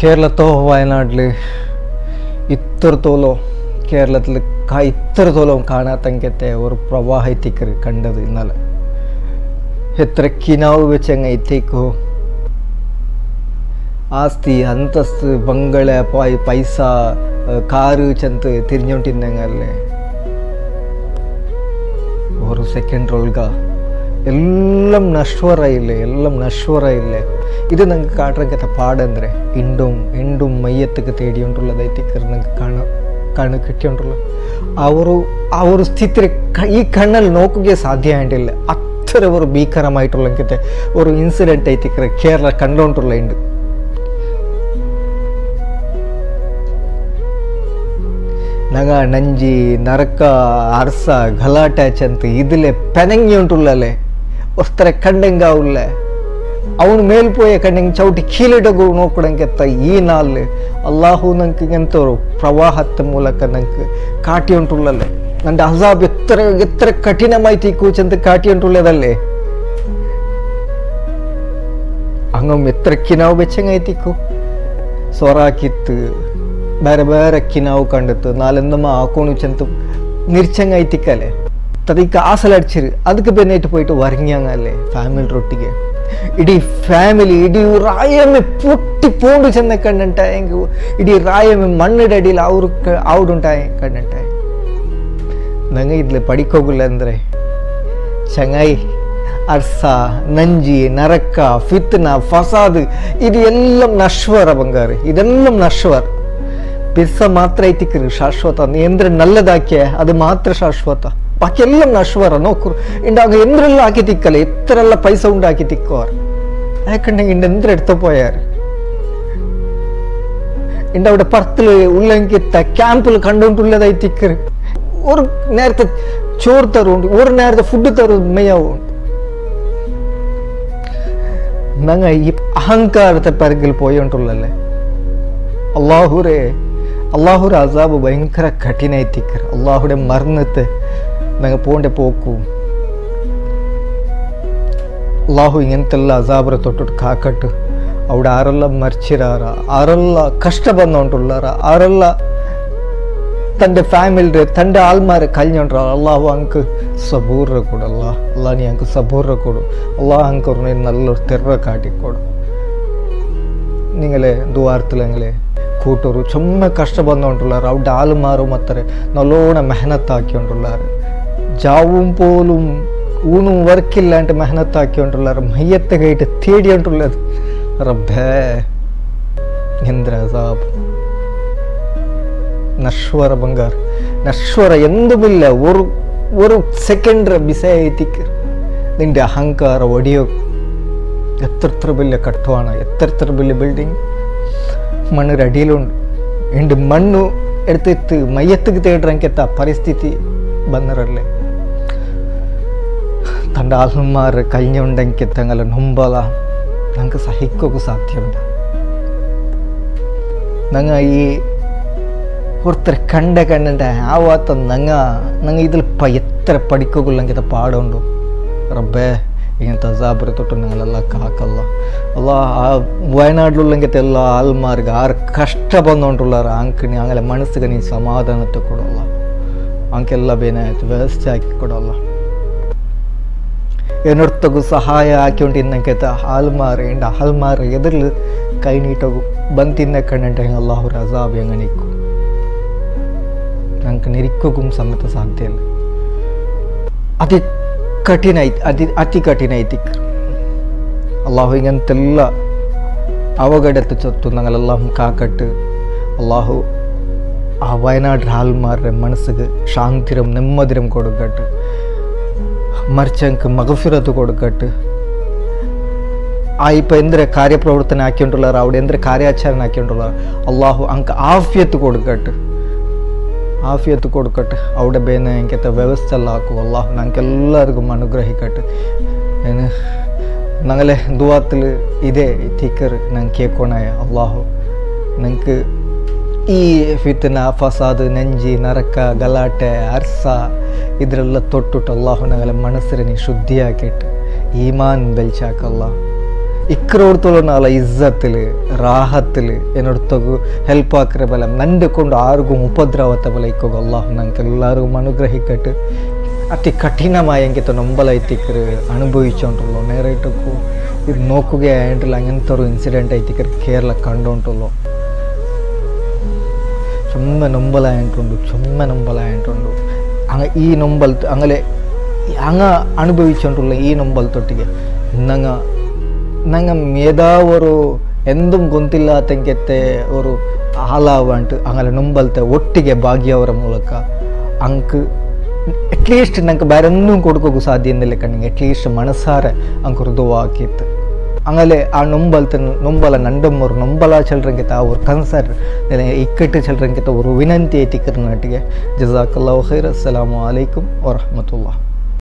കേരളത്തോ വയനാട്ടിൽ ഇത്രത്തോളം കേരളത്തിൽ ഇത്രത്തോളം കാണാത്തങ്കത്തെ ഒരു പ്രവാഹത്തിക്കർ കണ്ടത് ഇന്നലെ. എത്ര കിനാവ് വെച്ചങ്ങ എത്തിക്കോ. ಆಸ್ತಿ ಅಂತಸ್ತು ಬಂಗಳೆ ಪೈಸಾ ಕಾರು ಚಂತ ತಿರ್ഞ്ഞോണ്ടിരുന്നങ്ങല്ലേ ഒരു സെക്കൻഡ് ഒൾಗ എല്ലാം നശ്വരായില്ലേ, എല്ലാം നശ്വരായില്ലേ. ഇത് നിങ്ങൾക്ക് കാട്ടുറക്കത്തെ പാടെಂದ್ರೆ ಎಂಡುം ಮೈಯತ್ತಕ್ಕೆ ತೇಡಿಯುಂಟುಳ್ಳದೈತಿಕ್ಕರು ನಂಗೆ ಕಣ್ಣು കിട്ടിയുണ്ടുള്ള ആ ഒരു സ്ഥിതി ഈ കണ്ണಲ್ಲಿ നോക്കുകയെ സാധ്യമായിട്ടില്ല. അത്ര ഒരു ഭീകരമായിട്ടുള്ള ഒരു ഇൻസിഡൻറ്റ് ಐತಿಕ್ಕರೆ ಕೇರಳ കണ്ടുകൊണ്ടുള്ള ഉണ്ട്. ನಗ ನಂಜಿ ನರಕ ಅರ್ಸ ಗಲಾಟೆ ಚಂತ ഇതിലെ പെനങ്ങി ഉണ്ടുള്ളല്ലേ ഒസ്ത്ര കണ്ടെങ്കാവില്ല. ಅವನು ಮೇಲ್ಪೋಯ ಕಣ್ಣಂಗೆ ಚೌಟಿ ಕೀಲಿಡಗು ನೋಕಡಂಗೆತ್ತ ಈ ನಾಲ್ ಅಲ್ಲಾಹು ನಂಗೆ ಇಂಥ ಪ್ರವಾಹದ ಮೂಲಕ ನಂಗೆ ಕಾಟಿ ಉಂಟುಳ್ಳಲ್ಲೇ. ನಂದು ಅಜಾಬ್ ಎತ್ತರ ಕಠಿಣಮಾಯ್ತಿ ಕೂಚಂತ ಕಾಟಿ ಉಂಟುಳ್ಳದಲ್ಲೇ. ಹಂಗಮ್ ಎತ್ತರಕ್ಕಿ ನಾವು ಬೆಚ್ಚಂಗೈತಿಕ್ಕು ಸೊರಾಕಿತ್ತು ಬೇರೆ ಬೇರೆ ಕಿನಾವು ಕಂಡಿತ್ತು ನಾಲೆಂದಮ್ಮ ಹಾಕೊಂಡು ಚಂತ ನಿರ್ಚಂಗೈತಿಕ್ಕಲ್ಲೇ. ತದಕ್ಕೆ ಆಸಲಡ್ಚಿರು ಅದಕ್ಕೆ ಬೆನ್ನೈಟ್ പോയിട്ട് വരങ്ങിയാങ്ങല്ലേ ഫാമിലിയൊಟ್ಟಿಗೆ. ಇಡೀ ಫ್ಯಾಮಿಲಿ ಇಡೀ ರಾಯಮ್ಮೆ ಪುಟ್ಟಿ ಪೋಂಡು ಚೆಂದ ಕಂಡಂಟಾಯ ಇಡೀ ರಾಯಮ್ಮೆ ಮಣ್ಣಿಡ ಅಡಿಯಲ್ಲಿ ಆವುಡುಂಟಾಯ ಕಂಡಂಟಾಯ. ನಂಗೆ ಇದ್ಲೆ ಪಡಿಕೋಗಿಲ್ಲ ಅಂದರೆ ಚಂಗಾಯಿ ಅರ್ಸ ನಂಜಿ ನರಕ ಫಿತ್ನ ಫಸಾದ್ ಇದು ಎಲ್ಲ ನಶ್ವರ ಬಂಗಾರು. ಇದೆಲ್ಲ ನಶ್ವರ. ಪಿರ್ಸ ಮಾತ್ರ ಐತಿಕ್ಕರು ಶಾಶ್ವತ. ಎಂದ್ರೆ ನಲ್ಲದಾಕೆ ಅದು ಮಾತ್ರ ಶಾಶ್ವತ. ಬಾಕಿ ಎಲ್ಲ ನಶ್ವರ ನೋಕರು ಇಂಡಾಗ ಎಂದ್ರೆಲ್ಲ ಹಾಕಿ ತಿಕ್ಕಲ್ಲ. ಎತ್ತರೆಲ್ಲ ಪೈಸಾ ಉಂಡು ಹಾಕಿ ತಿಕ್ಕೋರು ಯಾಕಂಡೆ ಇಂಡೆಂದ್ರೆ ಎಡ್ತ പോയാറ്. ಇಂಡ അവിടെ പർത്തില് ഉള്ളെങ്കിത്ത ക്യാമ്പിൽ കണ്ടുകൊണ്ടുള്ളതായിത്തിക്കറ്. ഒരു നേരത്തെ ചോറ് തരുണ്ട്, ഒരു നേരത്തെ ഫുഡ് തരും മെയ്യാവുണ്ട്. ഞങ്ങൾ ഈ അഹങ്കാരത്തെ പിറകിൽ പോയിട്ടുള്ളല്ലേ. അള്ളാഹുര അസാബ് ഭയങ്കര കഠിനായിത്തിക്കറ്. അള്ളാഹുടെ മരണത്തെ ഞങ്ങൾ പോണ്ട പോക്കും ಅಲ್ಲಾಹು ಇಂತೆಲ್ಲ ಅಜಾಬ್ರ ತೊಟ್ಟು ಕಾಕಟ್ಟು അവിടെ ആരെಲ್ಲ മരിച്ചിരാറ, ആരെಲ್ಲ കഷ്ട ಬಂದುಂಟುಳ್ಳಾರ, ആരെಲ್ಲ തൻ്റെ ഫാമിലിയുടെ തൻ്റെ ആൾമാരെ കഴിഞ്ഞോണ്ടാ. അള്ളാഹു അങ്ക് സബൂറ ಕೊಡಲ್ಲ. ಅಲ್ಲಾ ನೀ ಅಂಕ ಸಬೂರ ಕೊಡು. ಅಲ್ಲಾഹ್ ಅಂಕವ್ರನ್ನ നല്ലൊരു തെറ കാട്ടിക്കൊടു. നിങ്ങളെ ദ്വാരത്തിലെങ്കിലെ കൂട്ടರು ചുമ്മാ കഷ്ട ಬಂದುಂಟುಳ್ಳಾರ. അവിടെ ആൾമാರು മത്തരെ നല്ലോണം മെഹനത്ത് ആക്കിക്കൊണ്ടുള്ളാറ്. ജാവും പോലും ഊണും വർക്കില്ലാണ്ട് മെഹനത്ത് ആക്കിക്കൊണ്ടുള്ളാറ്. മയ്യത്തെ കയറ്റ് തേടിയോണ്ടുള്ളത്. റബ്ബേ ಎಂದ್ರ ಅಜಾಬ್. ನಶ್ವರ ಬಂಗಾರ ನಶ್ವರ ಎಂದುಮಿಲ್ಲ. ഒരു സെക്കൻഡ് ബിസൈത്തിക്ക് നിന്റെ അഹങ്കാരം ഒടിയോ. എത്ര വലിയ കട്ടുവാണ്, എത്ര വലിയ ബിൽഡിങ് മണ്ണിന്റെ അടിയിലുണ്ട്. എൻ്റെ മണ്ണു എടുത്തിട്ട് മയ്യത്തിക്ക് തേടുറങ്കെത്ത പരിസ്ഥിതി ಬಂದರಲ್ಲೇ. തൻ്റെ ആത്മാർ കഴിഞ്ഞുണ്ടെങ്കിൽ തങ്ങളെ നൊമ്പല ഞങ്ങൾക്ക് സഹിക്കുക സാധ്യമുണ്ട്. ഞങ്ങൾ ഈ ഒരുത്തരെ കണ്ടിട്ട് ആവാത്ത ഞങ്ങൾ ഇതിൽ എത്ര പഠിക്കുകയില്ലെങ്കിൽ പാടുണ്ടോ. റബ്ബേ ഇങ്ങനത്തെ അസാബരെ തൊട്ട് ഞങ്ങളെല്ല കാക്കല്ല. അല്ല ആ വയനാട്ടിലുള്ളെങ്കിൽ എല്ലാ ആൾമാർക്ക് ആറ് കഷ്ട ಬಂದುಂಟುಳ್ಳಾರ ಅಂಕ ഞങ്ങളെ മനസ്സിಗೆ ನೀ ಸಮಾಧಾನತೆ ಕೊಡಲ್ಲ. ಅಂಕೆಲ್ಲ ಬೇನಾಯ್ತು ವ್ಯವಸ್ಥೆ ಹಾಕಿ ಕೊಡಲ್ಲ. ಏನೊರ್ತಗೂ ಸಹಾಯ ಹಾಕಿಕೊಂಡಿನ್ನಂಕೆತ ಹಾಲ್ಮಾರು ಎಂಡ ಹಾಲ್ಮಾರು ಎದುರ್ಲು ಕೈ ನೀಟಗು ಬಂತಿನ್ನ ಕಣ್ಣಂಟೆ ಅಲ್ಲಾಹುರ ಅಜಾಬ್ ಹೆಂಗ ನಿಕ್ಕು ನಂಗೆ ನಿರಿಕ್ಕೂ ಸಮೇತ ಸಾಧ್ಯ ಇಲ್ಲ. ಅತಿ ಕಠಿಣ ಐತಿ. ಅಲ್ಲಾಹು ಹಿಂಗಂತೆಲ್ಲ ಅವಘಡತೆ ಚೊತ್ತು ഞങ്ങളെല്ലാം കാക്കട്ട്. അള്ളാഹു ആ വയനാട് ആൾമാരുടെ മനസ്സിക്ക് ശാന്തിരം നെമ്മതിരം കൊടുക്കട്ട്. മരിച്ചവർക്ക് മഗ്ഫിറത്ത് കൊടുക്കട്ട്. ആ ഇപ്പം എന്തൊരു കാര്യപ്രവർത്തനം ആക്കിക്കൊണ്ടുള്ളവർ അവിടെ എന്തൊരു കാര്യാചാരണം ആക്കിക്കൊണ്ടുള്ളവർ അള്ളാഹു അങ്ക് ആഫിയത്ത് കൊടുക്കട്ട്. ആഫിയത്ത് കൊടുക്കട്ടെ. അവിടെ ಬೇನೆ ಇಂಕೆತ್ತ ವ್ಯವಸ್ಥೆ ಎಲ್ಲ ಹಾಕು. ಅಲ್ಲಾಹ್ ഞങ്ങൾക്കെല്ലാവർക്കും അനുഗ്രഹിക്കട്ടെ. ഞങ്ങളെ ദുആത്തിൽ ഇതേ തിക്കർ ഞങ്ങൾ കേൾക്കണായ അള്ളാഹു ഞങ്ങൾക്ക് ಈ ಫಿತ್ನ ಫಸಾದ್ ನಂಜಿ ನರಕ ಗಲಾಟೆ ಅರ್ಸ ಇದರೆಲ್ಲ ತೊಟ್ಟುಟ್ಟು ಅಲ್ಲಾಹು ഞങ്ങളെ മനസ്സിനെ ശുദ്ധിയാക്കിയിട്ട് ഈമാൻ ബലിച്ചാക്കല്ല. ഇക്കറോടത്തോളം നാളെ ഇസ്സത്തിൽ റാഹത്തിൽ എന്നോടത്തൊക്കെ ഹെൽപ്പ് ആക്കിയ ബലം നൻ്റെ കൊണ്ട് ആർക്കും ഉപദ്രവത്തെ ബല ഇക്കോಗ ಅಲ್ಲಾಹ್ ನಂಗೆ ಎಲ್ಲರಿಗೂ ಅನುಗ್ರಹಿಕಟ್ಟು ಅತಿ ಕಠಿಣമായ ಎಂಗೆ ನೊಂಬಲೈತಿಕ್ಕರು ಅನುಭವಿಸೋಂಟುള്ളൂ നേരിട്ടൊക്കെ ഇത് നോക്കുകയായിട്ടില്ല അങ്ങനത്തെ ഒരു ഇൻസിഡൻറ്റ് ಐತಿಕ್ಕರು കേരള കണ്ടോണ്ടുള്ളൂ ചുമ്മ നൊമ്പലായിട്ടുണ്ട് അങ്ങ് ഈ നൊമ്പൽ അങ്ങനെ അങ്ങ് അനുഭവിച്ചുകൊണ്ടുള്ള ಈ ನೊಂಬಲ್ ತೊಟ್ಟಿಗೆ ನಂಗೆ ಮೇದಾವರು ಎಂದೂ ಗೊಂತಿಲ್ಲತಂಗೆತ್ತೆ ಅವರು ಹಾಲಾವಂಟು അങ്ങനെ ನೊಂಬಲ್ತೆ ಒಟ್ಟಿಗೆ ಭಾಗಿಯವರ ಮೂಲಕ ಅಂಕ್ ಅಟ್ಲೀಸ್ಟ್ ನಂಗೆ ಬೇರೆ ഒന്നും കൊടുക്കുക സാധ്യതയില്ല കണ്ണിಗೆ ಅಟ್ಲೀಸ್ಟ್ ಮನಸಾರೆ ಅಂಕ್ ಹೃದಯವಾಗಿತ್ತು അങ്ങനെ ಆ ನೊಂಬಲ ನಂಡಮ್ಮರು ನೊಂಬಲ ಚಲ್ರಂಗಿತ ಅವ್ರ ಕನ್ಸರ್ ಇಕ್ಕಟ್ಟು ಚಲ್ರಂಗಿತ ಅವರು ವಿನಂತಿ ಐತಿ ಕರ್ನಾಟಿಗೆ ಜಜಾಕಲ್ಲಾಹು ಖೈರ್. ಅಸ್ಸಲಾಮು ಅಲೈಕುಂ ವರಹಮತುಲ್ಲಾಹ್.